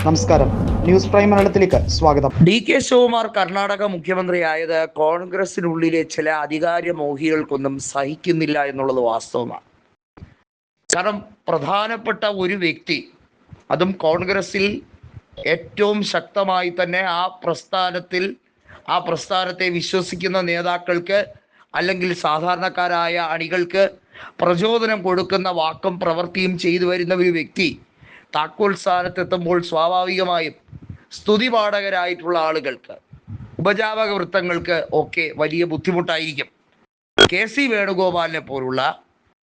നമസ്കാരം, news prime മലയാളത്തിലേക്ക് സ്വാഗതം. DK ശിവകുമാർ കർണാടക മുഖ്യമന്ത്രിയായത് കോൺഗ്രസിനുള്ളിലെ ചില അധികാരമോഹികൾക്കൊന്നും സഹിക്കുന്നില്ല എന്നുള്ളത് വാസ്തവമാണ്. കാരണം പ്രധാനപ്പെട്ട ഒരു വ്യക്തി, അതും കോൺഗ്രസിൽ ഏറ്റവും ശക്തമായി തന്നെ ആ പ്രസ്ഥാനത്തെ വിശ്വസിക്കുന്ന നേതാക്കൾക്ക് അല്ലെങ്കിൽ സാധാരണക്കാരായ അണികൾക്ക് പ്രചോദനം കൊടുക്കുന്ന വാക്കും പ്രവൃത്തിയും ചെയ്തു വരുന്ന ഒരു വ്യക്തി താക്കോൽ സ്ഥാനത്തെത്തുമ്പോൾ സ്വാഭാവികമായും സ്തുതിപാഠകരായിട്ടുള്ള ആളുകൾക്ക്, ഉപജാപക വൃത്തങ്ങൾക്ക് ഒക്കെ വലിയ ബുദ്ധിമുട്ടായിരിക്കും. KC വേണുഗോപാലിനെ പോലുള്ള,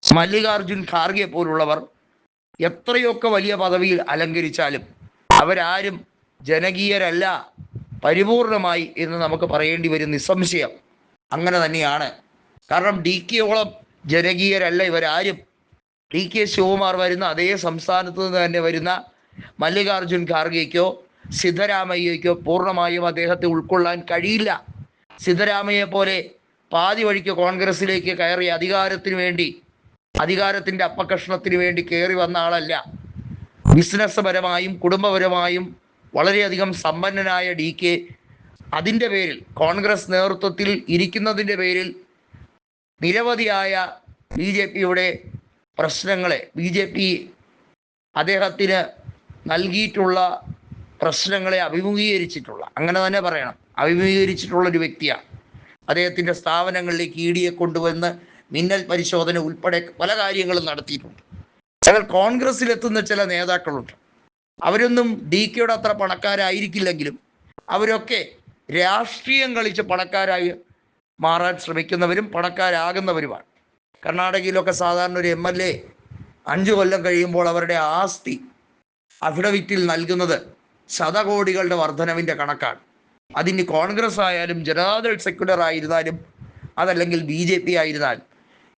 മല്ലികാർജുൻ ഖാർഗെ പോലുള്ളവർ എത്രയൊക്കെ വലിയ പദവിയിൽ അലങ്കരിച്ചാലും അവരാരും ജനകീയരല്ല പരിപൂർണമായി എന്ന് നമുക്ക് പറയേണ്ടി വരും. നിസ്സംശയം അങ്ങനെ തന്നെയാണ്. കാരണം DKയോളം ജനകീയരല്ല ഇവരാരും. DK ശിവകുമാർ വരുന്ന അതേ സംസ്ഥാനത്ത് നിന്ന് തന്നെ വരുന്ന മല്ലികാർജുൻ ഖാർഗെക്കോ സിദ്ധരാമയ്യയ്ക്കോ പൂർണ്ണമായും അദ്ദേഹത്തെ ഉൾക്കൊള്ളാൻ കഴിയില്ല. സിദ്ധരാമയ്യെ പോലെ പാതി വഴിക്ക് കോൺഗ്രസിലേക്ക് കയറി അധികാരത്തിൻ്റെ അപ്പകഷ്ണത്തിന് വേണ്ടി കയറി വന്ന ആളല്ല. ബിസിനസ് പരമായും കുടുംബപരമായും വളരെയധികം സമ്പന്നനായ DK അതിൻ്റെ പേരിൽ, കോൺഗ്രസ് നേതൃത്വത്തിൽ ഇരിക്കുന്നതിൻ്റെ പേരിൽ നിരവധിയായ BJPയുടെ പ്രശ്നങ്ങളെ, BJP അദ്ദേഹത്തിന് നൽകിയിട്ടുള്ള പ്രശ്നങ്ങളെ അങ്ങനെ തന്നെ പറയണം, അഭിമുഖീകരിച്ചിട്ടുള്ള ഒരു വ്യക്തിയാണ്. അദ്ദേഹത്തിൻ്റെ സ്ഥാപനങ്ങളിലേക്ക് ED കൊണ്ടുവന്ന് മിന്നൽ പരിശോധന ഉൾപ്പെടെ പല കാര്യങ്ങളും നടത്തിയിട്ടുണ്ട്. എന്നാൽ കോൺഗ്രസ്സിലെത്തുന്ന ചില നേതാക്കളുണ്ട്. അവരൊന്നും DKയുടെ അത്ര പണക്കാരായിരിക്കില്ലെങ്കിലും അവരൊക്കെ രാഷ്ട്രീയം കളിച്ച് പണക്കാരായി മാറാൻ ശ്രമിക്കുന്നവരും പണക്കാരാകുന്നവരുമാണ്. കർണാടകയിലൊക്കെ സാധാരണ ഒരു MLA 5 കൊല്ലം കഴിയുമ്പോൾ അവരുടെ ആസ്തി അഫിഡവിറ്റിൽ നൽകുന്നത് ശതകോടികളുടെ വർധനവിൻ്റെ കണക്കാണ്. അതിന് കോൺഗ്രസ് ആയാലും ജനതാദൾ സെക്യുലർ ആയിരുന്നാലും അതല്ലെങ്കിൽ BJP ആയിരുന്നാലും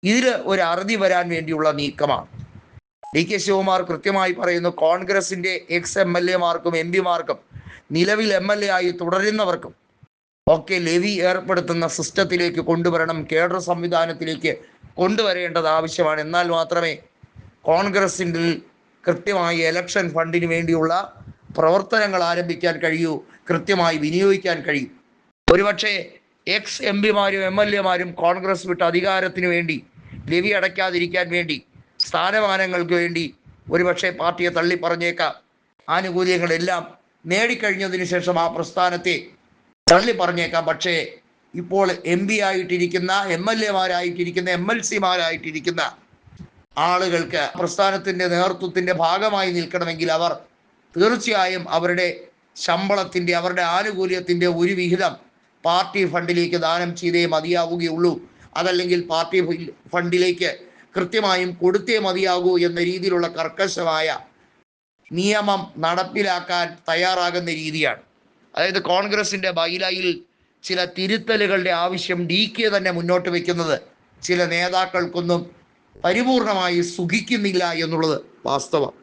ഇതിൽ ഒരു അറുതി വരാൻ വേണ്ടിയുള്ള നീക്കമാണ്. DK ശിവകുമാർ കൃത്യമായി പറയുന്നു, കോൺഗ്രസിൻ്റെ MLA-മാർക്കും MP-മാർക്കും നിലവിൽ MLA ആയി തുടരുന്നവർക്കും ഒക്കെ ലെവി ഏർപ്പെടുത്തുന്ന സിസ്റ്റത്തിലേക്ക് കൊണ്ടുവരണം, കേഡർ സംവിധാനത്തിലേക്ക് കൊണ്ടുവരേണ്ടത് ആവശ്യമാണ്. എന്നാൽ മാത്രമേ കോൺഗ്രസിൻ്റെ കൃത്യമായി ഇലക്ഷൻ ഫണ്ടിന് വേണ്ടിയുള്ള പ്രവർത്തനങ്ങൾ ആരംഭിക്കാൻ കഴിയൂ, കൃത്യമായി വിനിയോഗിക്കാൻ കഴിയും. ഒരുപക്ഷെ MP-മാരും MLA-മാരും കോൺഗ്രസ് വിട്ട് അധികാരത്തിന് വേണ്ടി, ലെവി അടയ്ക്കാതിരിക്കാൻ വേണ്ടി, സ്ഥാനമാനങ്ങൾക്ക് വേണ്ടി ഒരുപക്ഷെ പാർട്ടിയെ തള്ളിപ്പറഞ്ഞേക്കാം. ആനുകൂല്യങ്ങളെല്ലാം നേടിക്കഴിഞ്ഞതിന് ശേഷം ആ പ്രസ്ഥാനത്തെ തള്ളിപ്പറഞ്ഞേക്കാം. പക്ഷേ ഇപ്പോൾ MP ആയിട്ടിരിക്കുന്ന, MLA-മാരായിട്ടിരിക്കുന്ന, MLC-മാരായിട്ടിരിക്കുന്ന ആളുകൾക്ക് പ്രസ്ഥാനത്തിൻ്റെ നേതൃത്വത്തിൻ്റെ ഭാഗമായി നിൽക്കണമെങ്കിൽ അവർ തീർച്ചയായും അവരുടെ ശമ്പളത്തിൻ്റെ, അവരുടെ ആനുകൂല്യത്തിൻ്റെ ഒരു വിഹിതം പാർട്ടി ഫണ്ടിലേക്ക് ദാനം ചെയ്തേ മതിയാവുകയുള്ളൂ. അതല്ലെങ്കിൽ പാർട്ടി ഫണ്ടിലേക്ക് കൃത്യമായും കൊടുത്തേ മതിയാകൂ എന്ന രീതിയിലുള്ള കർക്കശമായ നിയമം നടപ്പിലാക്കാൻ തയ്യാറാകുന്ന രീതിയാണ്. അതായത് കോൺഗ്രസിൻ്റെ ബൈലയിൽ ചില തിരുത്തലുകളുടെ ആവശ്യം DK തന്നെ മുന്നോട്ട് വയ്ക്കുന്നത് ചില നേതാക്കൾക്കൊന്നും പരിപൂർണമായി സുഖിക്കുന്നില്ല എന്നുള്ളത് വാസ്തവം.